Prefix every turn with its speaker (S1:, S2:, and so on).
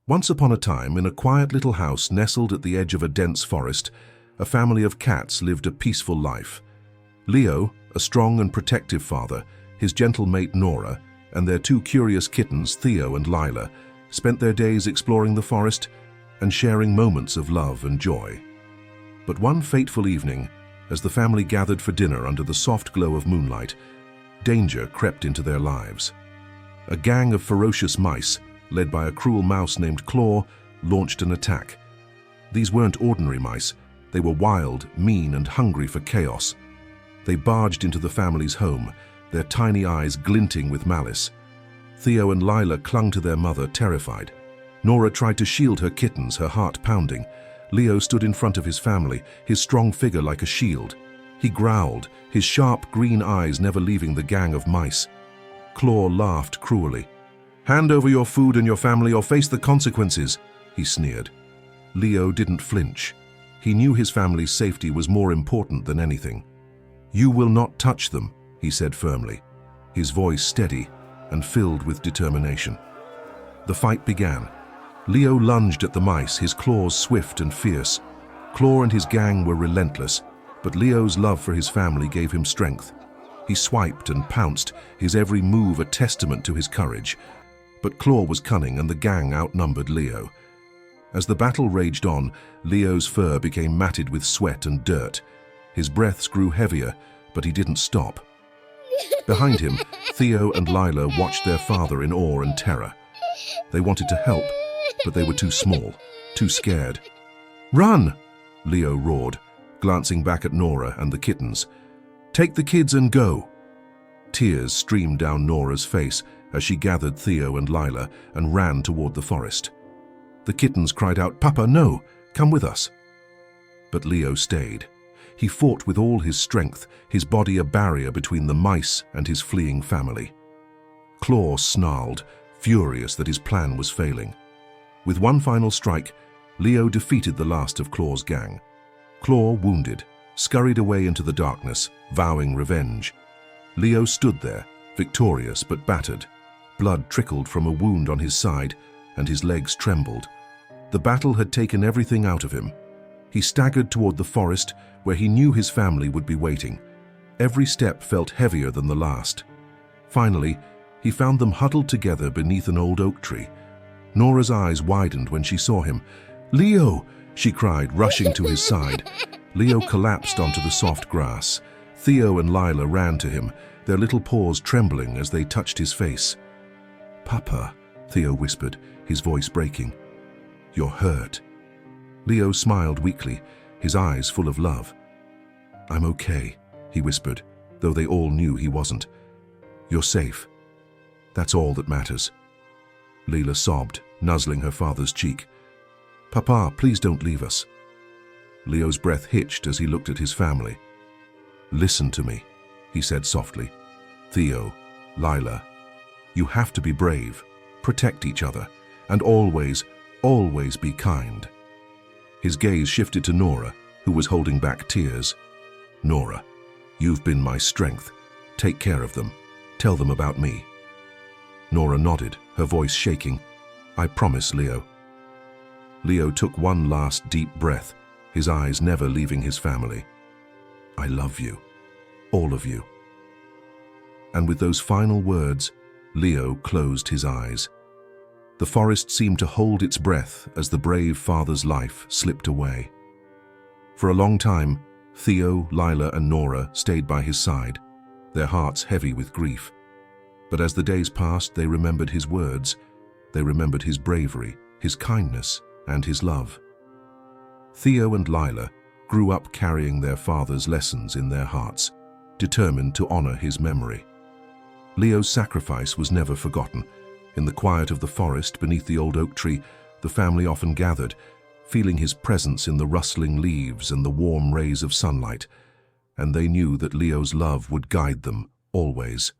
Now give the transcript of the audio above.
S1: Once upon a time, in a quiet little house nestled at the edge of a dense forest, a family of cats lived a peaceful life. Leo, a strong and protective father, his gentle mate Nora, and their two curious kittens, Theo and Lila, spent their days exploring the forest and sharing moments of love and joy. But one fateful evening, as the family gathered for dinner under the soft glow of moonlight, danger crept into their lives. A gang of ferocious mice, led by a cruel mouse named Claw, launched an attack. These weren't ordinary mice. They were wild, mean, and hungry for chaos. They barged into the family's home, their tiny eyes glinting with malice. Theo and Lila clung to their mother, terrified. Nora tried to shield her kittens, her heart pounding. Leo stood in front of his family, his strong figure like a shield. He growled, his sharp green eyes never leaving the gang of mice. Claw laughed cruelly. "Hand over your food and your family or face the consequences," he sneered. Leo didn't flinch. He knew his family's safety was more important than anything. "You will not touch them," he said firmly, his voice steady and filled with determination. The fight began. Leo lunged at the mice, his claws swift and fierce. Claw and his gang were relentless, but Leo's love for his family gave him strength. He swiped and pounced, his every move a testament to his courage. But Claw was cunning and the gang outnumbered Leo. As the battle raged on, Leo's fur became matted with sweat and dirt. His breaths grew heavier, but he didn't stop. Behind him, Theo and Lila watched their father in awe and terror. They wanted to help, but they were too small, too scared. "Run!" Leo roared, glancing back at Nora and the kittens. "Take the kids and go!" Tears streamed down Nora's face as she gathered Theo and Lila and ran toward the forest. The kittens cried out, "Papa, no! Come with us!" But Leo stayed. He fought with all his strength, his body a barrier between the mice and his fleeing family. Claw snarled, furious that his plan was failing. With one final strike, Leo defeated the last of Claw's gang. Claw, wounded, scurried away into the darkness, vowing revenge. Leo stood there, victorious but battered. Blood trickled from a wound on his side, and his legs trembled. The battle had taken everything out of him. He staggered toward the forest, where he knew his family would be waiting. Every step felt heavier than the last. Finally, he found them huddled together beneath an old oak tree. Nora's eyes widened when she saw him. "Leo!" she cried, rushing to his side. Leo collapsed onto the soft grass. Theo and Lila ran to him, their little paws trembling as they touched his face. "Papa," Theo whispered, his voice breaking. "You're hurt." Leo smiled weakly, his eyes full of love. "I'm okay," he whispered, though they all knew he wasn't. "You're safe. That's all that matters." Lila sobbed, nuzzling her father's cheek. "Papa, please don't leave us." Leo's breath hitched as he looked at his family. "Listen to me," he said softly. "Theo, Lila, you have to be brave, protect each other, and always, always be kind." His gaze shifted to Nora, who was holding back tears. "Nora, you've been my strength. Take care of them. Tell them about me." Nora nodded, her voice shaking. "I promise, Leo." Leo took one last deep breath, his eyes never leaving his family. "I love you, all of you." And with those final words, Leo closed his eyes. The forest seemed to hold its breath as the brave father's life slipped away. For a long time, Theo, Lila, and Nora stayed by his side, their hearts heavy with grief. But as the days passed, they remembered his words. They remembered his bravery, his kindness, and his love. Theo and Lila grew up carrying their father's lessons in their hearts, determined to honor his memory. Leo's sacrifice was never forgotten. In the quiet of the forest beneath the old oak tree, the family often gathered, feeling his presence in the rustling leaves and the warm rays of sunlight, and they knew that Leo's love would guide them always.